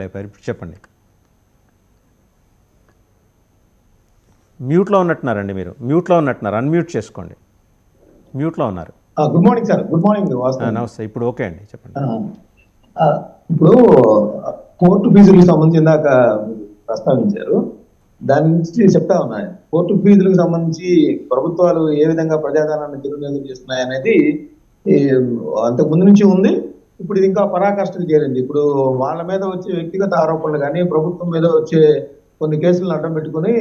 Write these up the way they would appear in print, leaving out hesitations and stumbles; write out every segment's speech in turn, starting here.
ఇప్పుడు చెప్పండి. మ్యూట్లో ఉన్నట్టున్నారండి, మీరు మ్యూట్లో ఉన్నట్టున్నారు, అన్మ్యూట్ చేసుకోండి. మ్యూట్లో ఉన్నారు. Good morning sir. Good morning. నమస్తే. ఇప్పుడు ఓకే అండి, చెప్పండి. ఇప్పుడు కోర్టు ఫీజులకు సంబంధించి ఇందాక ప్రస్తావించారు, దాని నుంచి చెప్తా ఉన్నాయి. కోర్టు ఫీజులకు సంబంధించి ప్రభుత్వాలు ఏ విధంగా ప్రజాధనాన్ని దుర్వినియోగం చేస్తున్నాయి అనేది అంతకు ముందు నుంచి ఉంది. ఇప్పుడు ఇది ఇంకా పరాకాష్ఠకు చేరింది. ఇప్పుడు వాళ్ళ మీద వచ్చే వ్యక్తిగత ఆరోపణలు కానీ ప్రభుత్వం మీద వచ్చే కొన్ని కేసులను అడ్డం పెట్టుకుని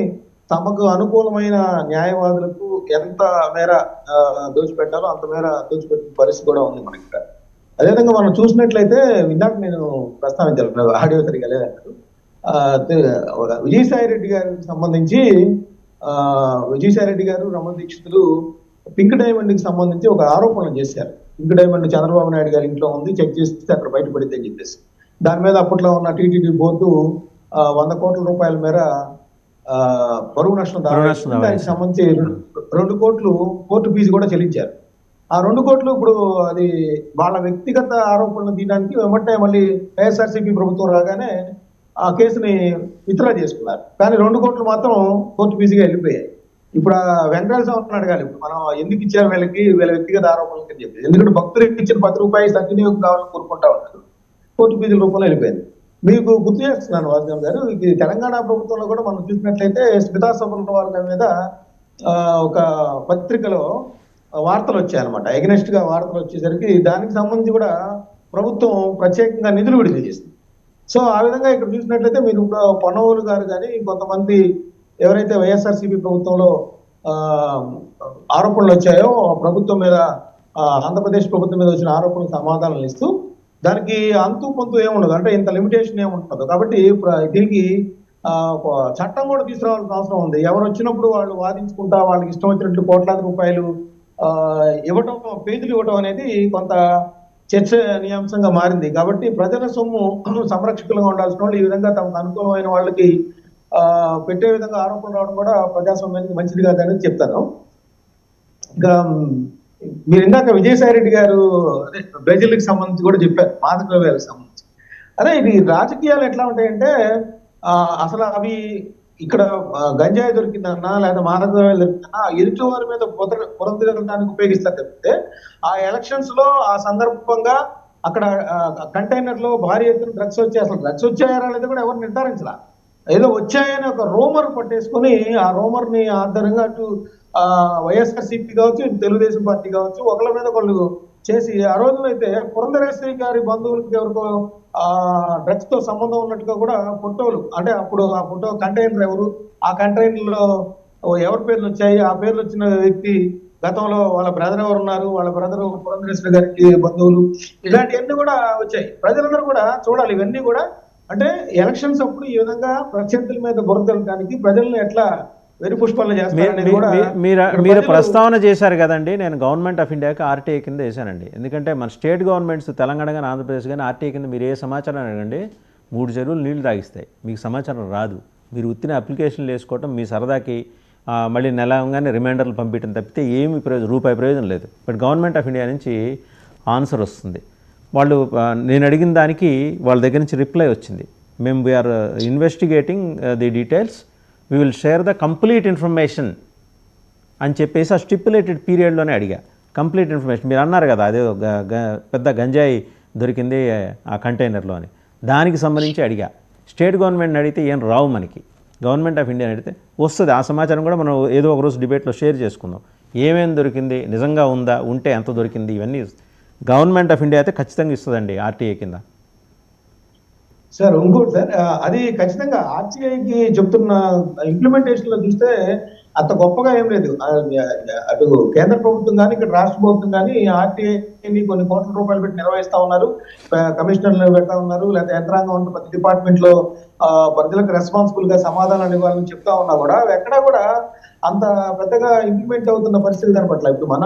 తమకు అనుకూలమైన న్యాయవాదులకు ఎంత మేర దోచిపెట్టాలో అంత మేర దోచిపెట్టిన పరిస్థితి కూడా ఉంది మనకి. అదేవిధంగా మనం చూసినట్లయితే ఇందాక నేను ప్రస్తావించాను, ఆడియో సరిగా లేదంటారు, విజయసాయి రెడ్డి గారికి సంబంధించి విజయసాయి రెడ్డి గారు, రమణ దీక్షితులు పింక్ డైమండ్ కి సంబంధించి ఒక ఆరోపణలు చేశారు. పింక్ డైమండ్ చంద్రబాబు నాయుడు గారి ఇంట్లో ఉంది, చెక్ చేస్తే అక్కడ బయటపడితే అని చెప్పేసి దాని మీద అప్పట్లో ఉన్న టీటీడీ బోర్డు 100 కోట్ల రూపాయల మేర బరువు నష్టం దానికి సంబంధించి 2 కోట్లు కోర్టు ఫీజు కూడా చెల్లించారు. ఆ 2 కోట్లు ఇప్పుడు అది వాళ్ళ వ్యక్తిగత ఆరోపణలు తీయడానికి వెంబటే మళ్ళీ వైఎస్ఆర్సీపీ ప్రభుత్వం రాగానే ఆ కేసుని విత్డ్రా చేసుకున్నారు. కానీ 2 కోట్లు మాత్రం కోర్టు ఫీజుగా వెళ్ళిపోయాయి. ఇప్పుడు వెంకటేశ్వర స్వామిని అడగాలి, ఇప్పుడు మనం ఎందుకు ఇచ్చారు వీళ్ళకి, వీళ్ళ వ్యక్తిగత ఆరోపణలకి అని చెప్పి. ఎందుకంటే భక్తులకు ఇచ్చిన 10 రూపాయలు సద్వినియోగం కావాలని కోరుకుంటా ఉంటారు, కోర్టు ఫీజుల రూపంలో వెళ్ళిపోయింది. మీకు గుర్తు చేస్తున్నాను వాసుదేవ్ గారు, ఇది తెలంగాణ ప్రభుత్వంలో కూడా మనం చూసినట్లయితే స్మితా సబర్వాల్ మీద ఒక పత్రికలో వార్తలు వచ్చాయన్నమాట. ఎగనెస్ట్ గా వార్తలు వచ్చేసరికి దానికి సంబంధించి కూడా ప్రభుత్వం ప్రత్యేకంగా నిధులు విడుదల చేసింది. సో ఆ విధంగా ఇక్కడ చూసినట్లయితే మీరు ఇప్పుడు పొన్నవోలు గారు కానీ కొంతమంది ఎవరైతే వైఎస్ఆర్సీపీ ప్రభుత్వంలో ఆరోపణలు వచ్చాయో ప్రభుత్వం మీద, ఆంధ్రప్రదేశ్ ప్రభుత్వం మీద వచ్చిన ఆరోపణలకు సమాధానాలు ఇస్తూ దానికి అంతు పొంతు ఏముండదు, అంటే ఇంత లిమిటేషన్ ఏముండదు. కాబట్టి దీనికి చట్టం కూడా తీసుకురావాల్సిన అవసరం ఉంది. ఎవరు వచ్చినప్పుడు వాళ్ళు వాదించుకుంటా వాళ్ళకి ఇష్టం వచ్చినట్లు కోట్లాది రూపాయలు ఇవ్వటం, పేజీలు ఇవ్వటం అనేది కొంత చర్చనీయాంశంగా మారింది. కాబట్టి ప్రజల సొమ్ము సంరక్షకులుగా ఉండాల్సిన వాళ్ళు ఈ విధంగా తమకు అనుకూలమైన వాళ్ళకి పెట్టే విధంగా ఆరోపణలు రావడం కూడా ప్రజాస్వామ్యానికి మంచిది కాదని చెప్తాను. ఇంకా మీరు ఇందాక విజయసాయి రెడ్డి గారు అదే బ్రెజిల్కి సంబంధించి కూడా చెప్పారు, మాదక ద్రవ్యాలకు సంబంధించి. అదే ఇది రాజకీయాలు ఎట్లా ఉంటాయంటే అసలు అవి ఇక్కడ గంజాయి దొరికిందన్నా లేదా మాదక ద్రవ్యాలు దొరికిందన్నా ఎదుటి వారి మీద పొరందడానికి ఉపయోగిస్తారు తప్పితే ఆ ఎలక్షన్స్ లో ఆ సందర్భంగా అక్కడ కంటైనర్ లో భారీ ఎత్తున డ్రగ్స్ వచ్చాయి. అసలు డ్రగ్స్ వచ్చాయా లేదా కూడా ఎవరు నిర్ధారించలా, ఏదో వచ్చాయని ఒక రూమర్ పట్టేసుకుని ఆ రూమర్ ని ఆధారంగా అటు వైఎస్ఆర్సీపీ కావచ్చు, తెలుగుదేశం పార్టీ కావచ్చు, ఒకళ్ళ మీద ఒకళ్ళు చేసి ఆ రోజున అయితే పురంధరేశ్వరి గారి బంధువులకి ఎవరికో డ్రగ్స్ తో సంబంధం ఉన్నట్టుగా కూడా ఫోటోలు, అంటే అప్పుడు ఆ ఫోటో కంటైనర్ ఎవరు, ఆ కంటైనర్ లో ఎవరి పేర్లు వచ్చాయి, ఆ పేర్లు వచ్చిన వ్యక్తి గతంలో వాళ్ళ బ్రదర్ ఎవరు ఉన్నారు, వాళ్ళ బ్రదర్ పురంధరేశ్వరి గారికి బంధువులు, ఇలాంటివన్నీ కూడా వచ్చాయి. ప్రజలందరూ కూడా చూడాలి ఇవన్నీ కూడా. అంటే ఎలక్షన్స్ అప్పుడు ఈ విధంగా ప్రత్యర్థుల మీద బురదలడానికి ప్రజలను ఎట్లా వెరి పుష్పాలు చేస్తారు. మీరు ప్రస్తావన చేశారు కదండి, నేను గవర్నమెంట్ ఆఫ్ ఇండియాకి ఆర్టీఐ కింద వేసానండి. ఎందుకంటే మన స్టేట్ గవర్నమెంట్స్ తెలంగాణ కానీ ఆంధ్రప్రదేశ్ కానీ ఆర్టీఐ కింద మీరు ఏ సమాచారం అడగండి 3 చెరువులు నీళ్లు తాగిస్తాయి, మీకు సమాచారం రాదు. మీరు ఉత్తిన అప్లికేషన్లు వేసుకోవటం మీ సరదాకి, మళ్ళీ నెల అవగానే రిమైండర్లు పంపించడం తప్పితే ఏమి రూపాయి ప్రయోజనం లేదు. బట్ గవర్నమెంట్ ఆఫ్ ఇండియా నుంచి ఆన్సర్ వస్తుంది. వాళ్ళు నేను అడిగిన దానికి వాళ్ళ దగ్గర నుంచి రిప్లై వచ్చింది, మేము we are investigating the details, we will share the complete information అని చెప్పేసి ఆ స్టిప్యులేటెడ్ పీరియడ్లోనే అడిగా కంప్లీట్ ఇన్ఫర్మేషన్. మీరు అన్నారు కదా అదే పెద్ద గంజాయి దొరికింది ఆ కంటైనర్లో అని, దానికి సంబంధించి అడిగా. స్టేట్ గవర్నమెంట్ని అడిగితే ఏం రావు మనకి, గవర్నమెంట్ ఆఫ్ ఇండియా అడిగితే వస్తుంది. ఆ సమాచారం కూడా మనం ఏదో ఒక రోజు డిబేట్లో షేర్ చేసుకుందాం. ఏమేమి దొరికింది, నిజంగా ఉందా, ఉంటే ఎంత దొరికింది, ఇవన్నీ గవర్నమెంట్ ఆఫ్ ఇండియా అయితే ఖచ్చితంగా ఇస్తుందండి ఆర్టీఐ కింద. సార్ ఇంకోటి సార్, అది ఖచ్చితంగా ఆర్టీఐకి చెప్తున్న ఇంప్లిమెంటేషన్ లో చూస్తే అంత గొప్పగా ఏం లేదు. అటు కేంద్ర ప్రభుత్వం కానీ ఇక్కడ రాష్ట్ర ప్రభుత్వం కానీ ఆర్టీఐని కొన్ని కోట్ల రూపాయలు పెట్టి నిర్వహిస్తా ఉన్నారు, కమిషనర్లు పెడతా ఉన్నారు, లేదా యంత్రాంగం ఉన్న ప్రతి డిపార్ట్మెంట్ లో ప్రజలకు రెస్పాన్సిబుల్ గా సమాధానాలు ఇవ్వాలని చెప్తా ఉన్నా కూడా ఎక్కడా కూడా అంత పెద్దగా ఇంప్లిమెంట్ అవుతున్న పరిస్థితి కనపట్ల. ఇప్పుడు మన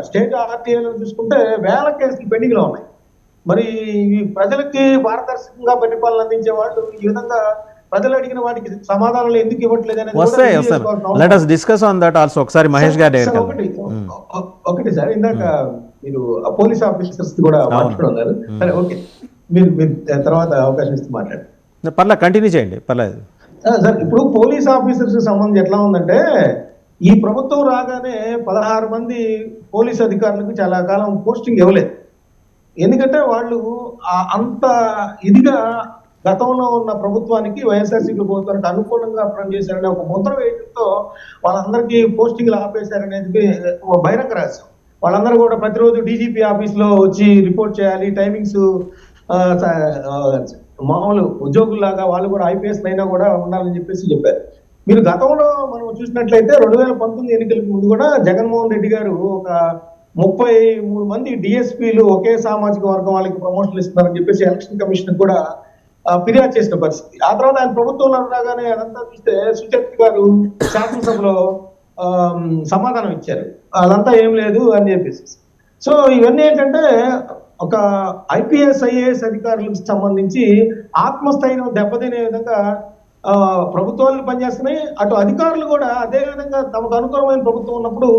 స్టేట్ ఆర్టీఐలో చూసుకుంటే వేల కేసులు పెండింగ్ లో ఉన్నాయి. మరి ప్రజలకి పారదర్శకంగా పరిపాలన అందించే వాళ్ళు ఈ విధంగా ప్రజలు అడిగిన వాటికి సమాధానాలు ఎందుకు ఇవ్వట్లేదు అనేది ఒకటి సార్. ఇందాక మీరు పోలీస్ ఆఫీసర్స్ కూడా మాట్లాడుతున్నారు, సరే ఓకే, మీరు తర్వాత అవకాశం ఇస్తూ మాట్లాడండి. పర్లేదు కంటిన్యూ చేయండి, పర్లేదు. సార్ ఇప్పుడు పోలీస్ ఆఫీసర్స్ సంబంధించి ఎట్లా ఉందంటే, ఈ ప్రభుత్వం రాగానే 16 మంది పోలీస్ అధికారులకు చాలా కాలం పోస్టింగ్ ఇవ్వలేదు. ఎందుకంటే వాళ్ళు అంత ఇదిగా గతంలో ఉన్న ప్రభుత్వానికి, వైఎస్ఆర్సీపీ ప్రభుత్వానికి అనుకూలంగా పనిచేశారనే ఒక ముద్ర వేయడంతో వాళ్ళందరికీ పోస్టింగ్లు ఆపేశారనేది బహిరంగ రహస్యం. వాళ్ళందరూ కూడా ప్రతిరోజు డీజీపీ ఆఫీస్ లో వచ్చి రిపోర్ట్ చేయాలి, టైమింగ్స్ మామూలు ఉద్యోగుల్లాగా వాళ్ళు కూడా ఐపీఎస్ అయినా కూడా ఉండాలని చెప్పారు. మీరు గతంలో మనం చూసినట్లయితే 2019 ఎన్నికలకు ముందు కూడా జగన్మోహన్ రెడ్డి గారు ఒక 33 మంది డిఎస్పీలు ఒకే సామాజిక వర్గం వాళ్ళకి ప్రమోషన్లు ఇస్తున్నారని చెప్పేసి ఎలక్షన్ కమిషన్ కూడా ఫిర్యాదు చేసిన పరిస్థితి. ఆ తర్వాత ఆయన ప్రభుత్వంలో రాగానే అదంతా చూస్తే సుచరిత గారు శాసనసభలో సమాధానం ఇచ్చారు, అదంతా ఏం లేదు అని చెప్పేసి. సో ఇవన్నీ ఏంటంటే ఒక ఐపీఎస్ ఐఏఎస్ అధికారులకు సంబంధించి ఆత్మస్థైర్యం దెబ్బతినే విధంగా ప్రభుత్వాలు పనిచేస్తున్నాయి. అటు అధికారులు కూడా అదే విధంగా తమకు అనుకూలమైన ప్రభుత్వం ఉన్నప్పుడు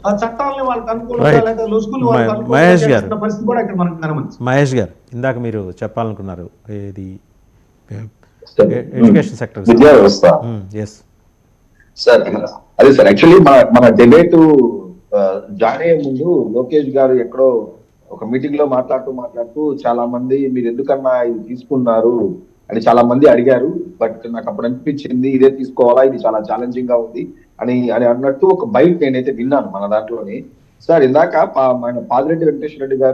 ఆ చట్టాలని వాళ్ళకి అనుకూలంగా లేదా లొసుగులు వాళ్ళకి అనుకూలంగా పరిస్థితి కూడా ఇక్కడ మనకు కనబడుతుంది. మహేష్ గారు, ఇందాక మీరు చెప్పాలనుకున్నారు ఇది ఎడ్యుకేషన్ సెక్టర్, విద్యా వ్యవస్థ. సార్ అదే సార్, యాక్చువల్లీ మన డిబేట్ జాయిన్ అయ్యే ముందు లోకేష్ గారు ఎక్కడో ఒక మీటింగ్ లో మాట్లాడుతూ చాలా మంది మీరు ఎందుకన్నా ఇది తీసుకున్నారు అని చాలా మంది అడిగారు. బట్ నాకు అప్పుడు అనిపించింది ఇదే తీసుకోవాలా, ఇది చాలా ఛాలెంజింగ్ గా ఉంది అని అన్నట్టు ఒక బైట్ నేనైతే విన్నాను మన దాంట్లోని. సార్ ఇందాక మన పాదిరెడ్డి వెంకటేశ్వర రెడ్డి గారు